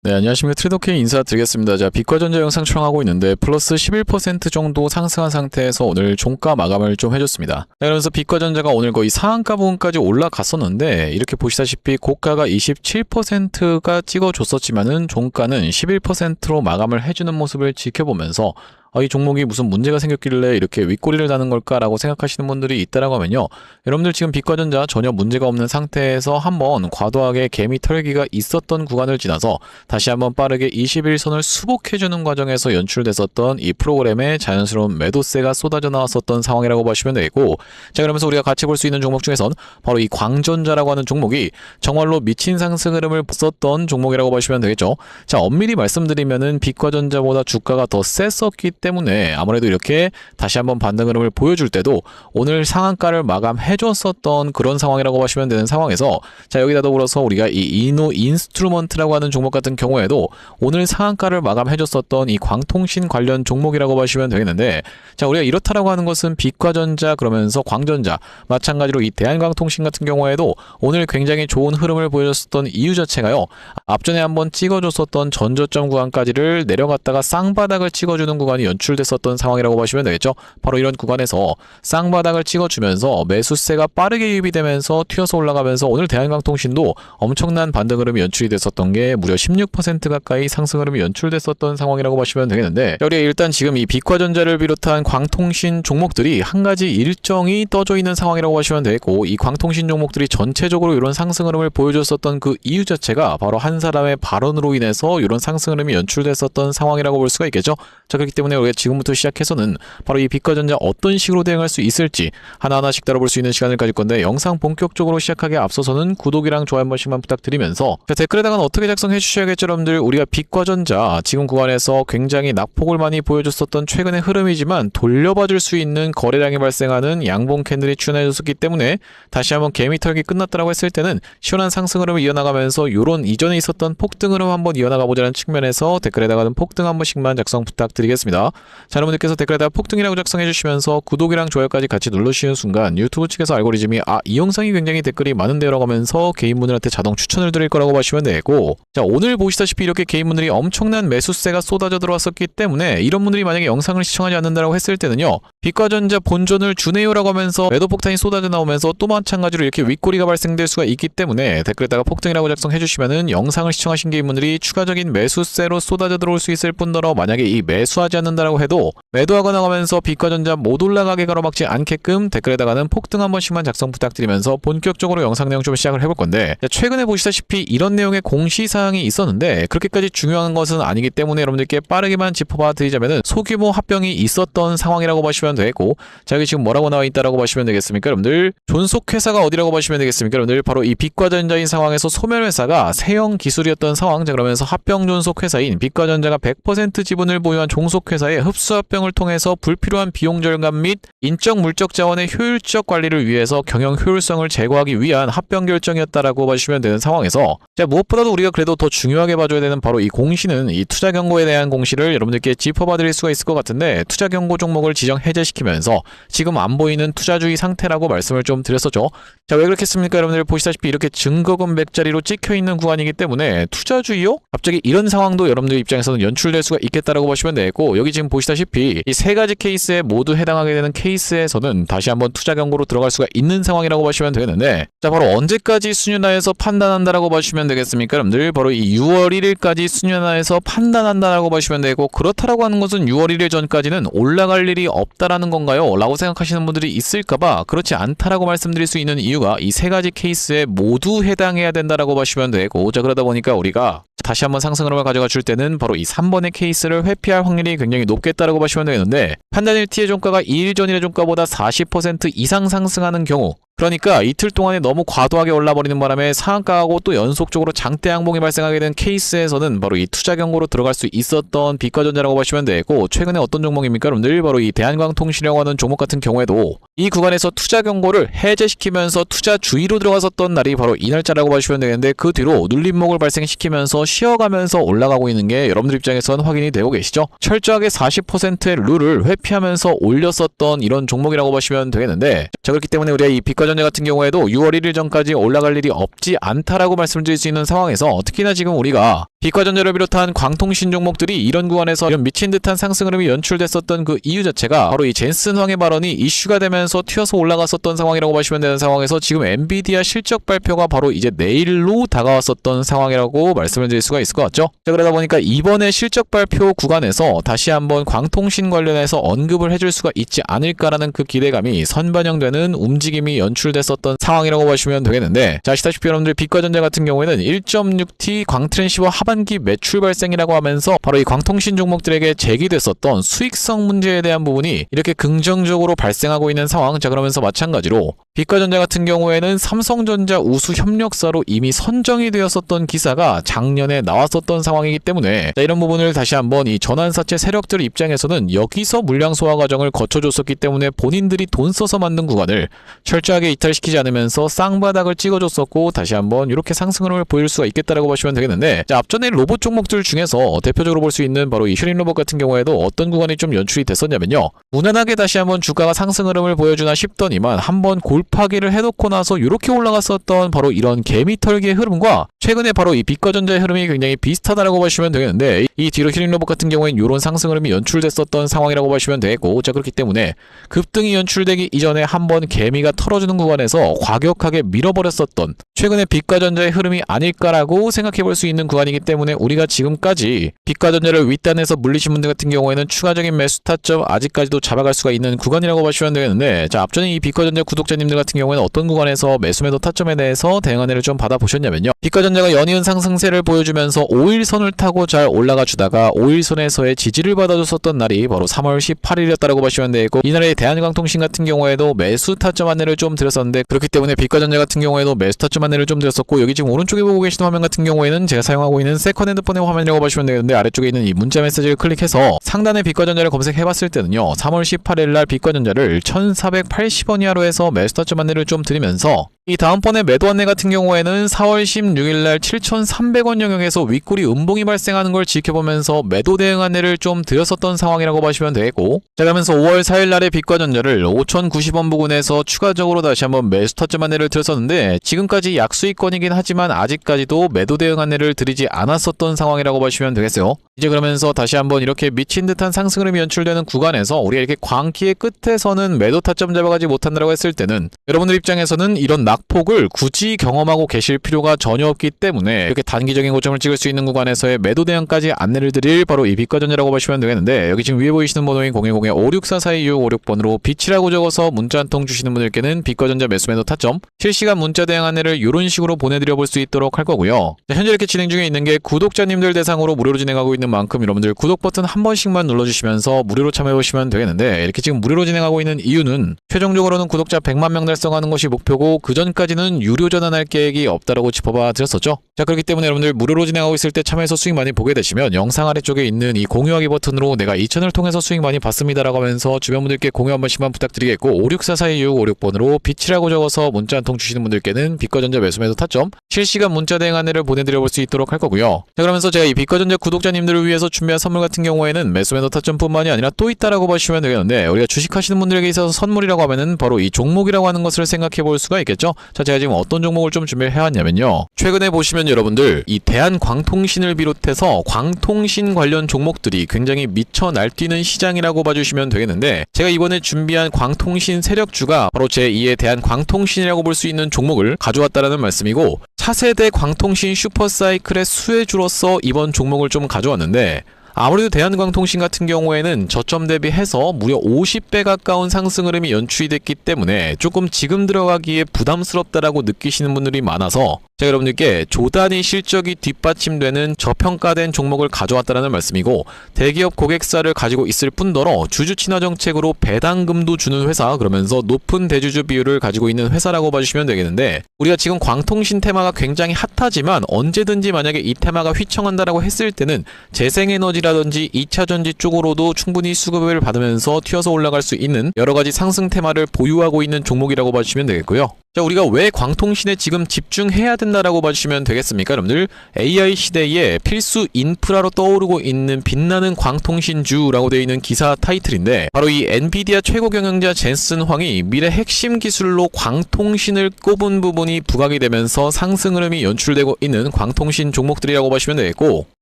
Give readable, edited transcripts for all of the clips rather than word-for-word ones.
네, 안녕하십니까. 트레이더K 인사드리겠습니다. 자, 빛과전자 영상 촬영하고 있는데 플러스 11% 정도 상승한 상태에서 오늘 종가 마감을 좀 해줬습니다. 네, 그러면서 빛과전자가 오늘 거의 상한가 부분까지 올라갔었는데 이렇게 보시다시피 고가가 27%가 찍어줬었지만은 종가는 11%로 마감을 해주는 모습을 지켜보면서 이 종목이 무슨 문제가 생겼길래 이렇게 윗꼬리를 다는 걸까라고 생각하시는 분들이 있다라고 하면요. 여러분들 지금 빛과전자 전혀 문제가 없는 상태에서 한번 과도하게 개미 털기가 있었던 구간을 지나서 다시 한번 빠르게 21선을 수복해주는 과정에서 연출됐었던 이 프로그램의 자연스러운 매도세가 쏟아져 나왔었던 상황이라고 보시면 되겠고, 자, 그러면서 우리가 같이 볼 수 있는 종목 중에선 바로 이 광전자라고 하는 종목이 정말로 미친 상승 흐름을 썼던 종목이라고 보시면 되겠죠. 자, 엄밀히 말씀드리면은 빛과전자보다 주가가 더 셌었기 때문에 아무래도 이렇게 다시 한번 반등 흐름을 보여줄 때도 오늘 상한가를 마감해줬었던 그런 상황이라고 보시면 되는 상황에서, 자, 여기다 더불어서 우리가 이 이노 인스트루먼트라고 하는 종목 같은 경우에도 오늘 상한가를 마감해줬었던 이 광통신 관련 종목이라고 보시면 되겠는데, 자, 우리가 이렇다라고 하는 것은 빛과전자 그러면서 광전자 마찬가지로 이 대한광통신 같은 경우에도 오늘 굉장히 좋은 흐름을 보여줬었던 이유 자체가요, 앞전에 한번 찍어줬었던 전저점 구간까지를 내려갔다가 쌍바닥을 찍어주는 구간이 연출됐었던 상황이라고 보시면 되겠죠. 바로 이런 구간에서 쌍바닥을 찍어주면서 매수세가 빠르게 유입이 되면서 튀어서 올라가면서 오늘 대한광통신도 엄청난 반등 흐름이 연출이 됐었던 게 무려 16% 가까이 상승 흐름이 연출됐었던 상황이라고 보시면 되겠는데, 우리가 일단 지금 이 빛과전자를 비롯한 광통신 종목들이 한 가지 일정이 떠져 있는 상황이라고 보시면 되겠고, 이 광통신 종목들이 전체적으로 이런 상승 흐름을 보여줬었던 그 이유 자체가 바로 한 사람의 발언으로 인해서 이런 상승 흐름이 연출됐었던 상황이라고 볼 수가 있겠죠. 자, 그렇기 때문에 우리가 지금부터 시작해서는 바로 이 빛과전자 어떤 식으로 대응할 수 있을지 하나하나씩 다뤄볼 수 있는 시간을 가질 건데, 영상 본격적으로 시작하기에 앞서서는 구독이랑 좋아요 한 번씩만 부탁드리면서, 자, 댓글에다가는 어떻게 작성해 주셔야겠죠 여러분들. 우리가 빛과전자 지금 구간에서 굉장히 낙폭을 많이 보여줬었던 최근의 흐름이지만 돌려봐 줄 수 있는 거래량이 발생하는 양봉 캔들이 출현해줬었기 때문에 다시 한번 개미 털기 끝났다라고 했을 때는 시원한 상승 흐름을 이어나가면서 요런 이전에 있었던 폭등 흐름 한번 이어나가 보자는 측면에서 댓글에다가는 폭등 한 번씩만 작성 부탁드리겠습니다. 자, 여러분들께서 댓글에다가 폭등이라고 작성해 주시면서 구독이랑 좋아요까지 같이 눌러주시는 순간 유튜브 측에서 알고리즘이 이 영상이 굉장히 댓글이 많은데요 라고 하면서 개인분들한테 자동 추천을 드릴 거라고 보시면 되고, 자, 오늘 보시다시피 이렇게 개인분들이 엄청난 매수세가 쏟아져 들어왔었기 때문에 이런 분들이 만약에 영상을 시청하지 않는다라고 했을 때는요, 빛과전자 본전을 주네요 라고 하면서 매도 폭탄이 쏟아져 나오면서 또 마찬가지로 이렇게 윗꼬리가 발생될 수가 있기 때문에 댓글에다가 폭등이라고 작성해 주시면은 영상을 시청하신 개인분들이 추가적인 매수세로 쏟아져 들어올 수 있을 뿐더러 만약에 이 매수하지 않는다라고 해도 매도하거나 하면서 빛과전자 못 올라가게 가로막지 않게끔 댓글에다가는 폭등 한 번씩만 작성 부탁드리면서 본격적으로 영상 내용 좀 시작을 해볼 건데, 최근에 보시다시피 이런 내용의 공시사항이 있었는데 그렇게까지 중요한 것은 아니기 때문에 여러분들께 빠르게만 짚어봐 드리자면은 소규모 합병이 있었던 상황이라고 보시면 되고, 자, 여기 지금 뭐라고 나와 있다라고 보시면 되겠습니까 여러분들. 존속회사가 어디라고 보시면 되겠습니까 여러분들. 바로 이 빛과전자인 상황에서 소멸회사가 세영 기술이었던 상황. 자, 그러면서 합병 존속회사인 빛과전자가 100% 지분을 보유한 종속회사의 흡수합병을 통해서 불필요한 비용 절감 및 인적 물적 자원의 효율적 관리를 위해서 경영 효율성을 제고하기 위한 합병 결정이었다라고 보시면 되는 상황에서, 자, 무엇보다도 우리가 그래도 더 중요하게 봐줘야 되는 바로 이 공시는 이 투자 경고에 대한 공시를 여러분들께 짚어봐 드릴 수가 있을 것 같은데, 투자 경고 종목을 지정 해제시키면서 지금 안 보이는 투자주의 상태라고 말씀을 좀 드렸었죠. 자, 왜 그렇겠습니까 여러분들. 보시다시피 이렇게 증거금 100자리로 찍혀있는 구간이기 때문에 투자주의요? 갑자기 이런 상황도 여러분들 입장에서는 연출될 수가 있겠다라고 보시면 되고, 여기 지금 보시다시피 이 세 가지 케이스에 모두 해당하게 되는 케이스에서는 다시 한번 투자 경고로 들어갈 수가 있는 상황이라고 보시면 되는데, 자, 바로 언제까지 수년화해서 판단한다라고 보시면 되겠습니까 여러분들. 바로 이 6월 1일까지 수년화해서 판단한다라고 보시면 되고, 그렇다라고 하는 것은 6월 1일 전까지는 올라갈 일이 없다라는 건가요? 라고 생각하시는 분들이 있을까봐 그렇지 않다라고 말씀드릴 수 있는 이유가 이 세 가지 케이스에 모두 해당해야 된다라고 보시면 되고, 자, 그러다 보니까 우리가 다시 한번 상승 흐름을 가져가 줄 때는 바로 이 3번의 케이스를 회피할 확률이 굉장히 높겠다라고 보시면 되겠는데, 판단일 T의 종가가 2일 전일의 종가보다 40% 이상 상승하는 경우, 그러니까 이틀 동안에 너무 과도하게 올라버리는 바람에 상한가하고 또 연속적으로 장대 양봉이 발생하게 된 케이스에서는 바로 이 투자 경고로 들어갈 수 있었던 빛과전자라고 보시면 되고, 최근에 어떤 종목입니까 여러분들. 바로 이 대한광통신이라고 하는 종목 같은 경우에도 이 구간에서 투자 경고를 해제시키면서 투자 주의로 들어갔었던 날이 바로 이 날짜라고 보시면 되겠는데, 그 뒤로 눌림목을 발생시키면서 쉬어가면서 올라가고 있는 게 여러분들 입장에서는 확인이 되고 계시죠. 철저하게 40%의 룰을 회피하면서 올렸었던 이런 종목이라고 보시면 되겠는데, 자, 그렇기 때문에 우리가 이 빛과전자 비과전자 같은 경우에도 6월 1일 전까지 올라갈 일이 없지 않다라고 말씀드릴 수 있는 상황에서 특히나 지금 우리가 비과전자를 비롯한 광통신 종목들이 이런 구간에서 이런 미친 듯한 상승 흐름이 연출됐었던 그 이유 자체가 바로 이 젠슨 황의 발언이 이슈가 되면서 튀어서 올라갔었던 상황이라고 보시면 되는 상황에서 지금 엔비디아 실적 발표가 바로 이제 내일로 다가왔었던 상황이라고 말씀을 드릴 수가 있을 것 같죠. 자, 그러다 보니까 이번에 실적 발표 구간에서 다시 한번 광통신 관련해서 언급을 해줄 수가 있지 않을까라는 그 기대감이 선반영되는 움직임이 연출됐었던 상황이라고 보시면 되겠는데, 자, 아시다시피 여러분들 비과전자 같은 경우에는 1.6T 광트랜시버 하반기 매출 발생이라고 하면서 바로 이 광통신 종목들에게 제기됐었던 수익성 문제에 대한 부분이 이렇게 긍정적으로 발생하고 있는 상황. 자, 그러면서 마찬가지로 비과전자 같은 경우에는 삼성전자 우수 협력사로 이미 선정이 되었었던 기사가 작년에 나왔었던 상황이기 때문에, 자, 이런 부분을 다시 한번 이 전환사채 세력들 입장에서는 여기서 물량 소화 과정을 거쳐줬었기 때문에 본인들이 돈 써서 만든 구간을 철저하게 이탈시키지 않으면서 쌍바닥을 찍어줬었고 다시 한번 이렇게 상승을 보일 수가 있겠다라고 보시면 되겠는데, 자, 앞전에 로봇 종목들 중에서 대표적으로 볼 수 있는 바로 이 슈린 로봇 같은 경우에도 어떤 구간이 좀 연출이 됐었냐면요, 무난하게 다시 한번 주가가 상승 흐름을 보여주나 싶더니만 한번 골파기를 해놓고 나서 이렇게 올라갔었던 바로 이런 개미털기의 흐름과 최근에 바로 이 비과전자의 흐름이 굉장히 비슷하다라고 보시면 되겠는데, 이 뒤로 슈린 로봇 같은 경우에는 이런 상승 흐름이 연출됐었던 상황이라고 보시면 되겠고, 자, 그렇기 때문에 급등이 연출되기 이전에 한번 개미가 털어주는 구간에서 과격하게 밀어버렸었던 최근에 비과전자의 흐름이 아닐까라고 생각해 볼 수 있는 구간이기 때문에, 우리가 지금까지 비과전자를 윗단에서 물리신 분들 같은 경우에는 추가적인 매수 타점 아직까지도 잡아갈 수가 있는 구간이라고 보시면 되겠는데, 자, 앞전에 이 비과전자 구독자님들 같은 경우에는 어떤 구간에서 매수 매도 타점에 대해서 대응 안내를 좀 받아보셨냐면요, 비과전자가 연이은 상승세를 보여주면서 5일선을 타고 잘 올라가 주다가 5일선에서의 지지를 받아줬었던 날이 바로 3월 18일이었다라고 보시면 되고, 이날에 대한광통신 같은 경우에도 매수 타점 안내를 좀 드렸었는데, 그렇기 때문에 비과전자 같은 경우에도 매수 타점 안내를 좀 드렸었고, 여기 지금 오른쪽에 보고 계시는 화면 같은 경우에는 제가 사용하고 있는 세컨 핸드폰의 화면이라고 보시면 되는데, 아래쪽에 있는 이 문자 메시지를 클릭해서 상단에 비과전자를 검색해봤을 때는요, 3월 18일날 비과전자를 1480원 이하로 해서 매수 타점 안내를 좀 드리면서, 이 다음번에 매도 안내 같은 경우에는 4월 16일날 7,300원 영역에서 윗꼬리 음봉이 발생하는 걸 지켜보면서 매도 대응 안내를 좀 드렸었던 상황이라고 보시면 되겠고, 자, 그러면서 5월 4일날에 비과전자를 5,090원 부근에서 추가적으로 다시 한번 매수 타점 안내를 드렸었는데, 지금까지 약수익권이긴 하지만 아직까지도 매도 대응 안내를 드리지 않았었던 상황이라고 보시면 되겠어요. 이제 그러면서 다시 한번 이렇게 미친 듯한 상승 흐름이 연출되는 구간에서 우리가 이렇게 광기의 끝에서는 매도 타점 잡아가지 못한다고 했을 때는, 여러분들 입장에서는 이런 낙폭을 굳이 경험하고 계실 필요가 전혀 없기 때문에 이렇게 단기적인 고점을 찍을 수 있는 구간에서의 매도 대응까지 안내를 드릴 바로 이 비과전자라고 보시면 되겠는데, 여기 지금 위에 보이시는 번호인 010-5644-2656번으로 빛이라고 적어서 문자 한 통 주시는 분들께는 비과전자 매수 매도 타점 실시간 문자 대응 안내를 이런 식으로 보내드려 볼 수 있도록 할 거고요. 자, 현재 이렇게 진행 중에 있는 게 구독자님들 대상으로 무료로 진행하고 있는 만큼 여러분들 구독 버튼 한 번씩만 눌러주시면서 무료로 참여해보시면 되겠는데, 이렇게 지금 무료로 진행하고 있는 이유는 최종적으로는 구독자 100만 명 달성하는 것이 목표고, 그 전까지는 유료 전환할 계획이 없다라고 짚어봐 드렸었죠. 자, 그렇기 때문에 여러분들 무료로 진행하고 있을 때 참여해서 수익 많이 보게 되시면 영상 아래쪽에 있는 이 공유하기 버튼으로 내가 이 채널 통해서 수익 많이 봤습니다라고 하면서 주변 분들께 공유 한 번씩만 부탁드리겠고, 56442-656번으로 빛이라고 적어서 문자 한 통 주시는 분들께는 비과전자 매수 매도 타점 실시간 문자 대응 안내를 보내드려 볼 수 있도록 할 거고요. 자, 그러면서 제가 이 비과전자 구독자님들을 위해서 준비한 선물 같은 경우에는 매수 매도 타점뿐만이 아니라 또 있다라고 보시면 되겠는데, 우리가 주식하시는 분들에게 있어서 선물이라고 하면은 바로 이 종목이라고 하는 것을 생각해 볼 수가 있겠죠. 자, 제가 지금 어떤 종목을 좀 준비를 해왔냐면요, 최근에 보시면 여러분들 이 대한광통신을 비롯해서 광통신 관련 종목들이 굉장히 미쳐 날뛰는 시장이라고 봐주시면 되겠는데, 제가 이번에 준비한 광통신 세력주가 바로 제2의 대한광통신이라고 볼 수 있는 종목을 가져왔다라는 말씀이고, 차세대 광통신 슈퍼사이클의 수혜주로서 이번 종목을 좀 가져왔는데, 아무래도 대한광통신 같은 경우에는 저점 대비해서 무려 50배 가까운 상승 흐름이 연출이 됐기 때문에 조금 지금 들어가기에 부담스럽다라고 느끼시는 분들이 많아서 제가 여러분들께 조단위 실적이 뒷받침되는 저평가된 종목을 가져왔다는 말씀이고, 대기업 고객사를 가지고 있을 뿐더러 주주 친화 정책으로 배당금도 주는 회사, 그러면서 높은 대주주 비율을 가지고 있는 회사라고 봐주시면 되겠는데, 우리가 지금 광통신 테마가 굉장히 핫하지만 언제든지 만약에 이 테마가 휘청한다라고 했을 때는 재생에너지라든지 2차전지 쪽으로도 충분히 수급을 받으면서 튀어서 올라갈 수 있는 여러가지 상승 테마를 보유하고 있는 종목이라고 봐주시면 되겠고요. 자, 우리가 왜 광통신에 지금 집중해야 된다라고 봐주시면 되겠습니까? 여러분들 AI 시대에 필수 인프라로 떠오르고 있는 빛나는 광통신주라고 되어 있는 기사 타이틀인데, 바로 이 엔비디아 최고 경영자 젠슨 황이 미래 핵심 기술로 광통신을 꼽은 부분이 부각이 되면서 상승 흐름이 연출되고 있는 광통신 종목들이라고 보시면 되겠고,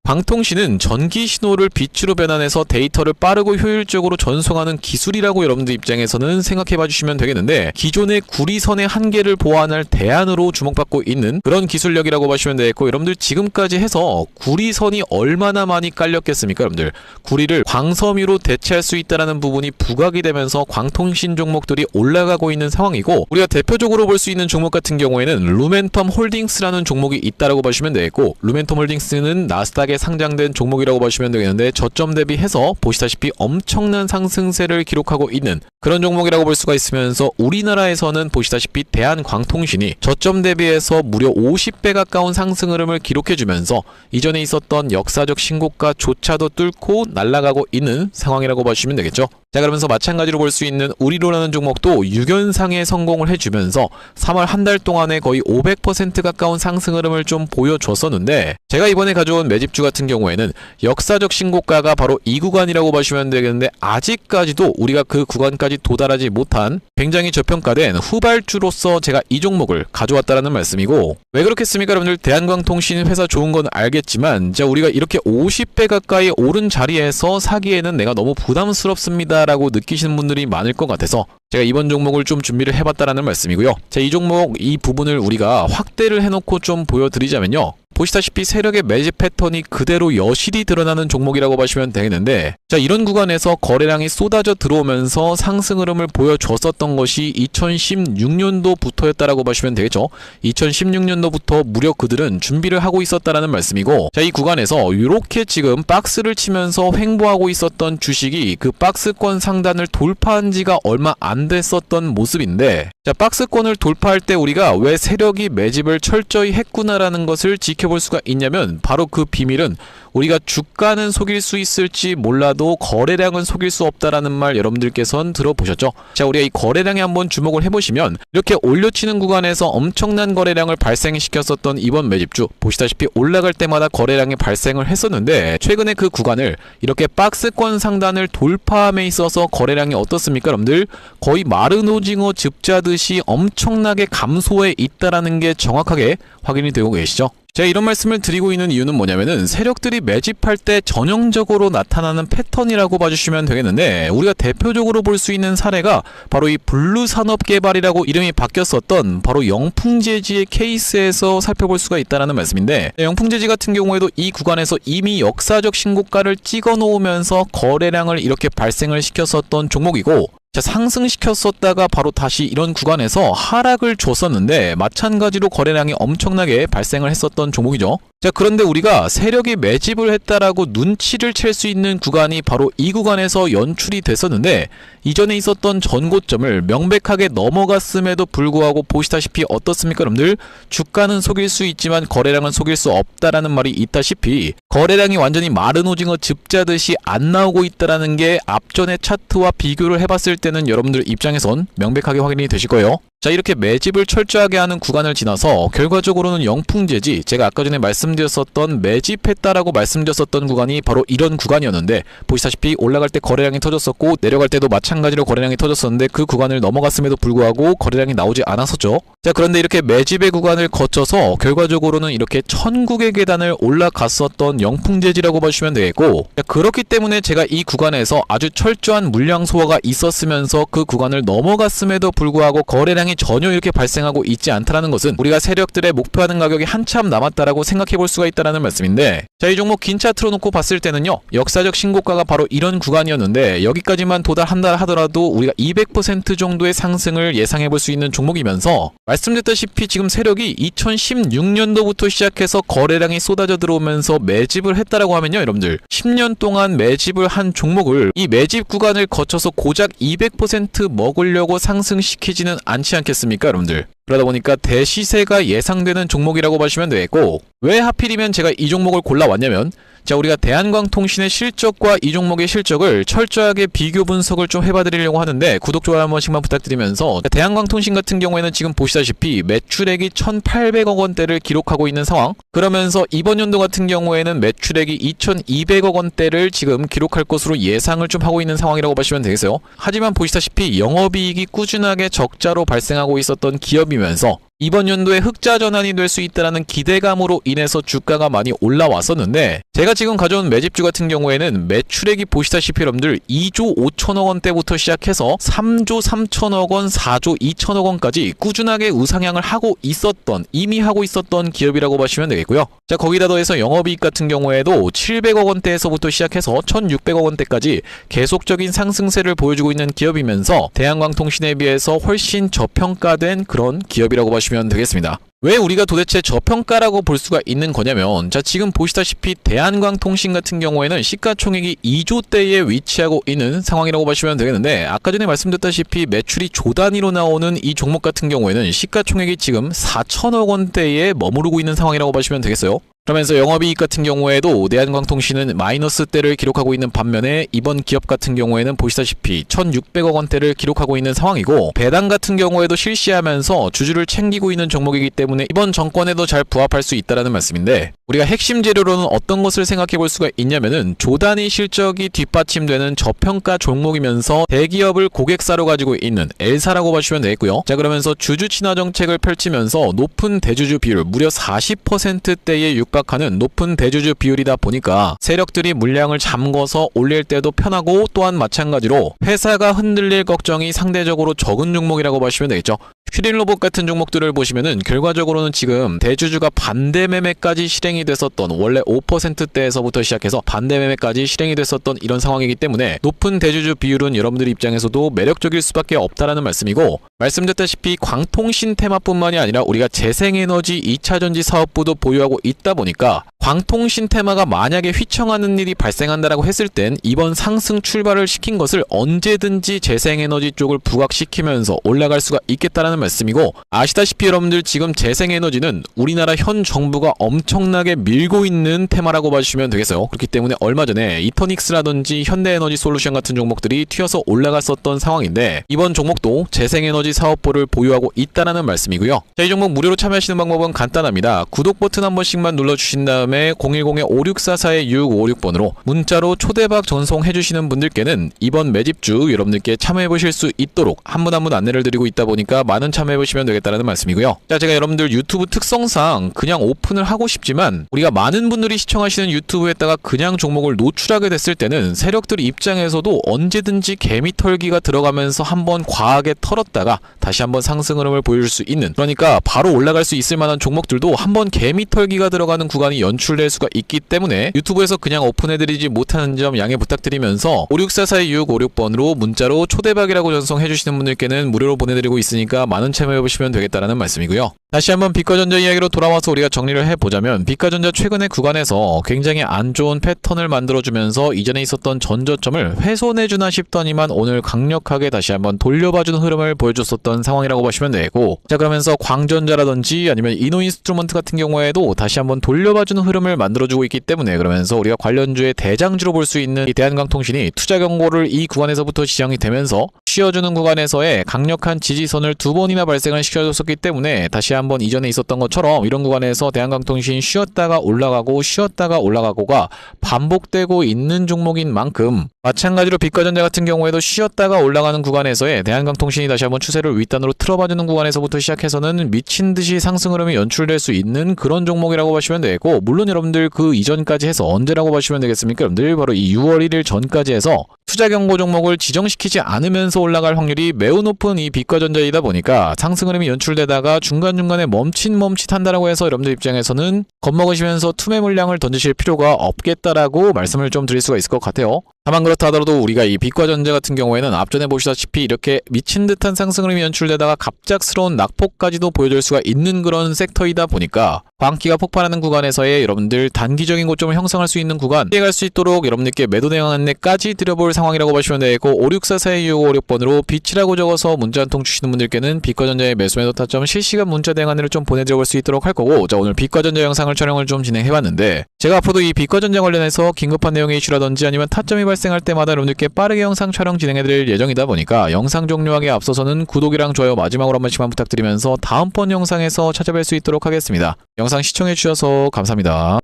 광통신은 전기 신호를 빛으로 변환해서 데이터를 빠르고 효율적으로 전송하는 기술이라고 여러분들 입장에서는 생각해 봐주시면 되겠는데, 기존의 구리선의 한계를 보완할 대안으로 주목받고 있는 그런 기술력이라고 보시면 되겠고, 여러분들 지금까지 해서 구리선이 얼마나 많이 깔렸겠습니까? 여러분들 구리를 광섬유로 대체할 수 있다는 부분이 부각이 되면서 광통신 종목들이 올라가고 있는 상황이고, 우리가 대표적으로 볼 수 있는 종목 같은 경우에는 루멘텀 홀딩스라는 종목이 있다라고 보시면 되겠고, 루멘텀 홀딩스는 나스닥에 상장된 종목이라고 보시면 되겠는데, 저점 대비해서 보시다시피 엄청난 상승세를 기록하고 있는 그런 종목이라고 볼 수가 있으면서, 우리나라에서는 보시다시피 대한광통신이 저점 대비해서 무려 50배 가까운 상승 흐름을 기록해주면서 이전에 있었던 역사적 신고가조차도 뚫고 날아가고 있는 상황이라고 보시면 되겠죠. 자, 그러면서 마찬가지로 볼 수 있는 우리로라는 종목도 6연상에 성공을 해주면서 3월 한 달 동안에 거의 500% 가까운 상승 흐름을 좀 보여줬었는데, 제가 이번에 가져온 매집주 같은 경우에는 역사적 신고가가 바로 이 구간이라고 보시면 되겠는데, 아직까지도 우리가 그 구간까지 도달하지 못한 굉장히 저평가된 후발주로서 제가 이 종목을 가져왔다는 말씀이고, 왜 그렇겠습니까? 여러분들 대한광통신 회사 좋은 건 알겠지만, 자, 우리가 이렇게 50배 가까이 오른 자리에서 사기에는 내가 너무 부담스럽습니다 라고 느끼시는 분들이 많을 것 같아서 제가 이번 종목을 좀 준비를 해봤다라는 말씀이고요. 자, 이 종목 이 부분을 우리가 확대를 해놓고 좀 보여드리자면요, 보시다시피 세력의 매집 패턴이 그대로 여실히 드러나는 종목이라고 보시면 되겠는데, 자, 이런 구간에서 거래량이 쏟아져 들어오면서 상승 흐름을 보여줬었던 것이 2016년도부터였다라고 보시면 되겠죠. 2016년도부터 무려 그들은 준비를 하고 있었다라는 말씀이고, 자, 이 구간에서 이렇게 지금 박스를 치면서 횡보하고 있었던 주식이 그 박스권 상단을 돌파한 지가 얼마 안 됐었던 모습인데, 자, 박스권을 돌파할 때 우리가 왜 세력이 매집을 철저히 했구나라는 것을 지켜볼 수가 있냐면, 바로 그 비밀은 우리가 주가는 속일 수 있을지 몰라도 거래량은 속일 수 없다라는 말 여러분들께서는 들어보셨죠? 자, 우리가 이 거래량에 한번 주목을 해보시면, 이렇게 올려치는 구간에서 엄청난 거래량을 발생시켰었던 이번 매집주, 보시다시피 올라갈 때마다 거래량이 발생을 했었는데, 최근에 그 구간을 이렇게 박스권 상단을 돌파함에 있어서 거래량이 어떻습니까? 여러분들 거의 마른 오징어 즙자듯이 엄청나게 감소해 있다라는 게 정확하게 확인이 되고 계시죠? 제가 이런 말씀을 드리고 있는 이유는 뭐냐면은, 세력들이 매집할 때 전형적으로 나타나는 패턴이라고 봐주시면 되겠는데, 우리가 대표적으로 볼 수 있는 사례가 바로 이 블루산업개발이라고 이름이 바뀌었었던 바로 영풍재지의 케이스에서 살펴볼 수가 있다는 말씀인데, 영풍재지 같은 경우에도 이 구간에서 이미 역사적 신고가를 찍어 놓으면서 거래량을 이렇게 발생을 시켰었던 종목이고, 자, 상승시켰었다가 바로 다시 이런 구간에서 하락을 줬었는데, 마찬가지로 거래량이 엄청나게 발생을 했었던 종목이죠. 자, 그런데 우리가 세력이 매집을 했다라고 눈치를 챌 수 있는 구간이 바로 이 구간에서 연출이 됐었는데, 이전에 있었던 전고점을 명백하게 넘어갔음에도 불구하고 보시다시피 어떻습니까? 여러분들 주가는 속일 수 있지만 거래량은 속일 수 없다라는 말이 있다시피, 거래량이 완전히 마른 오징어 즙자듯이 안 나오고 있다라는 게 앞전의 차트와 비교를 해봤을 때는 여러분들 입장에선 명백하게 확인이 되실 거예요. 자, 이렇게 매집을 철저하게 하는 구간을 지나서 결과적으로는 영풍재지, 제가 아까 전에 말씀드렸었던 매집했다라고 말씀드렸었던 구간이 바로 이런 구간이었는데, 보시다시피 올라갈 때 거래량이 터졌었고 내려갈 때도 마찬가지로 거래량이 터졌었는데, 그 구간을 넘어갔음에도 불구하고 거래량이 나오지 않았었죠. 자, 그런데 이렇게 매집의 구간을 거쳐서 결과적으로는 이렇게 천국의 계단을 올라갔었던 영풍재지라고 보시면 되겠고, 자, 그렇기 때문에 제가 이 구간에서 아주 철저한 물량 소화가 있었으면서 그 구간을 넘어갔음에도 불구하고 거래량이 전혀 이렇게 발생하고 있지 않다는 것은, 우리가 세력들의 목표하는 가격이 한참 남았다라고 생각해 볼 수가 있다는 말씀인데, 자, 이 종목 긴 차트로 놓고 봤을 때는요, 역사적 신고가가 바로 이런 구간이었는데, 여기까지만 도달한다 하더라도 우리가 200% 정도의 상승을 예상해 볼 수 있는 종목이면서, 말씀드렸다시피 지금 세력이 2016년도부터 시작해서 거래량이 쏟아져 들어오면서 매집을 했다라고 하면요, 여러분들 10년 동안 매집을 한 종목을 이 매집 구간을 거쳐서 고작 200% 먹으려고 상승시키지는 않지 않겠습니까? 여러분들 그러다 보니까 대시세가 예상되는 종목이라고 보시면 되겠고, 왜 하필이면 제가 이 종목을 골라왔냐면, 자, 우리가 대한광통신의 실적과 이 종목의 실적을 철저하게 비교 분석을 좀 해봐드리려고 하는데, 구독, 좋아요 한 번씩만 부탁드리면서, 대한광통신 같은 경우에는 지금 보시다시피 매출액이 1,800억 원대를 기록하고 있는 상황, 그러면서 이번 연도 같은 경우에는 매출액이 2,200억 원대를 지금 기록할 것으로 예상을 좀 하고 있는 상황이라고 보시면 되겠어요. 하지만 보시다시피 영업이익이 꾸준하게 적자로 발생하고 있었던 기업이면서 이번 연도에 흑자 전환이 될 수 있다는 기대감으로 인해서 주가가 많이 올라왔었는데, 제가 지금 가져온 매집주 같은 경우에는 매출액이 보시다시피 여러분들 2조 5천억 원대부터 시작해서 3조 3천억 원, 4조 2천억 원까지 꾸준하게 우상향을 하고 있었던, 이미 하고 있었던 기업이라고 보시면 되겠고요. 자, 거기다 더해서 영업이익 같은 경우에도 700억 원대에서부터 시작해서 1,600억 원대까지 계속적인 상승세를 보여주고 있는 기업이면서 대한광통신에 비해서 훨씬 저평가된 그런 기업이라고 보시면 되겠습니다. 왜 우리가 도대체 저평가라고 볼 수가 있는 거냐면, 자, 지금 보시다시피 대한광통신 같은 경우에는 시가총액이 2조대에 위치하고 있는 상황이라고 보시면 되겠는데, 아까 전에 말씀드렸다시피 매출이 조 단위로 나오는 이 종목 같은 경우에는 시가총액이 지금 4천억 원대에 머무르고 있는 상황이라고 보시면 되겠어요. 그러면서 영업이익 같은 경우에도 대한광통신은 마이너스대를 기록하고 있는 반면에 이번 기업 같은 경우에는 보시다시피 1,600억 원대를 기록하고 있는 상황이고, 배당 같은 경우에도 실시하면서 주주를 챙기고 있는 종목이기 때문에 이번 정권에도 잘 부합할 수 있다는 말씀인데, 우리가 핵심 재료로는 어떤 것을 생각해 볼 수가 있냐면은 조단위 실적이 뒷받침되는 저평가 종목이면서 대기업을 고객사로 가지고 있는 L사라고 보시면 되겠고요. 자, 그러면서 주주 친화 정책을 펼치면서 높은 대주주 비율, 무려 40%대에 육박하는 높은 대주주 비율이다 보니까 세력들이 물량을 잠궈서 올릴 때도 편하고, 또한 마찬가지로 회사가 흔들릴 걱정이 상대적으로 적은 종목이라고 보시면 되겠죠. 슈린로봇 같은 종목들을 보시면은 결과적으로는 지금 대주주가 반대 매매까지 실행이 됐었던, 원래 5%대에서부터 시작해서 반대 매매까지 실행이 됐었던 이런 상황이기 때문에 높은 대주주 비율은 여러분들 입장에서도 매력적일 수밖에 없다라는 말씀이고, 말씀드렸다시피 광통신 테마뿐만이 아니라 우리가 재생에너지 2차전지 사업부도 보유하고 있다 보니까 광통신 테마가 만약에 휘청하는 일이 발생한다라고 했을 땐 이번 상승 출발을 시킨 것을 언제든지 재생에너지 쪽을 부각시키면서 올라갈 수가 있겠다라는 말씀이고, 아시다시피 여러분들 지금 재생에너지는 우리나라 현 정부가 엄청나게 밀고 있는 테마라고 봐주시면 되겠어요. 그렇기 때문에 얼마 전에 이터닉스라든지 현대에너지 솔루션 같은 종목들이 튀어서 올라갔었던 상황인데, 이번 종목도 재생에너지 사업부를 보유하고 있다라는 말씀이고요. 자, 이 종목 무료로 참여하시는 방법은 간단합니다. 구독 버튼 한 번씩만 눌러주신 다음에 010-5644-656번으로 문자로 초대박 전송해주시는 분들께는 이번 매집주 여러분들께 참여해보실 수 있도록 한 분 한 분 안내를 드리고 있다 보니까 많은 참여해보시면 되겠다는 말씀이고요. 자, 제가 여러분들 유튜브 특성상 그냥 오픈을 하고 싶지만, 우리가 많은 분들이 시청하시는 유튜브에다가 그냥 종목을 노출하게 됐을 때는 세력들 입장에서도 언제든지 개미털기가 들어가면서 한번 과하게 털었다가 다시 한번 상승 흐름을 보여줄 수 있는, 그러니까 바로 올라갈 수 있을 만한 종목들도 한번 개미털기가 들어가는 구간이 연출될 수가 있기 때문에 유튜브에서 그냥 오픈해드리지 못하는 점 양해 부탁드리면서 56442-656번으로 문자로 초대박이라고 전송해주시는 분들께는 무료로 보내드리고 있으니까 많은 참여해보시면 되겠다라는 말씀이고요. 다시 한번 빛과전자 이야기로 돌아와서 우리가 정리를 해보자면, 빛과전자 최근의 구간에서 굉장히 안 좋은 패턴을 만들어주면서 이전에 있었던 전저점을 훼손해주나 싶더니만 오늘 강력하게 다시 한번 돌려봐주는 흐름을 보여줬었던 상황이라고 보시면 되고, 자, 그러면서 광전자라든지 아니면 이노인스트루먼트 같은 경우에도 다시 한번 돌려봐주는 흐름을 만들어주고 있기 때문에, 그러면서 우리가 관련주의 대장주로 볼 수 있는 이 대한광통신이 투자 경고를 이 구간에서부터 지정이 되면서 쉬어주는 구간에서의 강력한 지지선을 두 번이나 발생을 시켜줬었기 때문에, 다시 한번 이전에 있었던 것처럼 이런 구간에서 대한광통신 쉬었다가 올라가고 쉬었다가 올라가고가 반복되고 있는 종목인 만큼, 마찬가지로 빛과전자 같은 경우에도 쉬었다가 올라가는 구간에서의 대한광통신이 다시 한번 추세를 윗단으로 틀어봐주는 구간에서부터 시작해서는 미친듯이 상승 흐름이 연출될 수 있는 그런 종목이라고 보시면 되고, 물론 여러분들 그 이전까지 해서 언제라고 보시면 되겠습니까? 여러분들 바로 이 6월 1일 전까지 해서 투자 경고 종목을 지정시키지 않으면서 올라갈 확률이 매우 높은 이 빛과전자이다 보니까 상승 흐름이 연출되다가 중간중간에 멈칫한다라고 해서 여러분들 입장에서는 겁먹으시면서 투매 물량을 던지실 필요가 없겠다라고 말씀을 좀 드릴 수가 있을 것 같아요. 다만 그렇다 하더라도 우리가 이 빛과전자 같은 경우에는 앞전에 보시다시피 이렇게 미친 듯한 상승 흐름이 연출되다가 갑작스러운 낙폭까지도 보여줄 수가 있는 그런 섹터이다 보니까, 광기가 폭발하는 구간에서의 여러분들 단기적인 고점을 형성할 수 있는 구간, 피해갈 수 있도록 여러분들께 매도 대응 안내까지 드려볼 상황이라고 보시면 되고 56442656번으로 빛이라고 적어서 문자 한 통 주시는 분들께는 빛과전자의 매수매도 타점 실시간 문자 대응 안내를 좀 보내드려 볼 수 있도록 할 거고, 자 오늘 빛과전자 영상을 촬영을 좀 진행해봤는데, 제가 앞으로도 이 빛과전자 관련해서 긴급한 내용의 이슈라든지 아니면 타점이 발생할 때마다 여러분들께 빠르게 영상 촬영 진행해드릴 예정이다 보니까 영상 종료하기에 앞서서는 구독이랑 좋아요 마지막으로 한 번씩만 부탁드리면서 다음번 영상에서 찾아뵐 수 있도록 하겠습니다. 영상 시청해주셔서 감사합니다.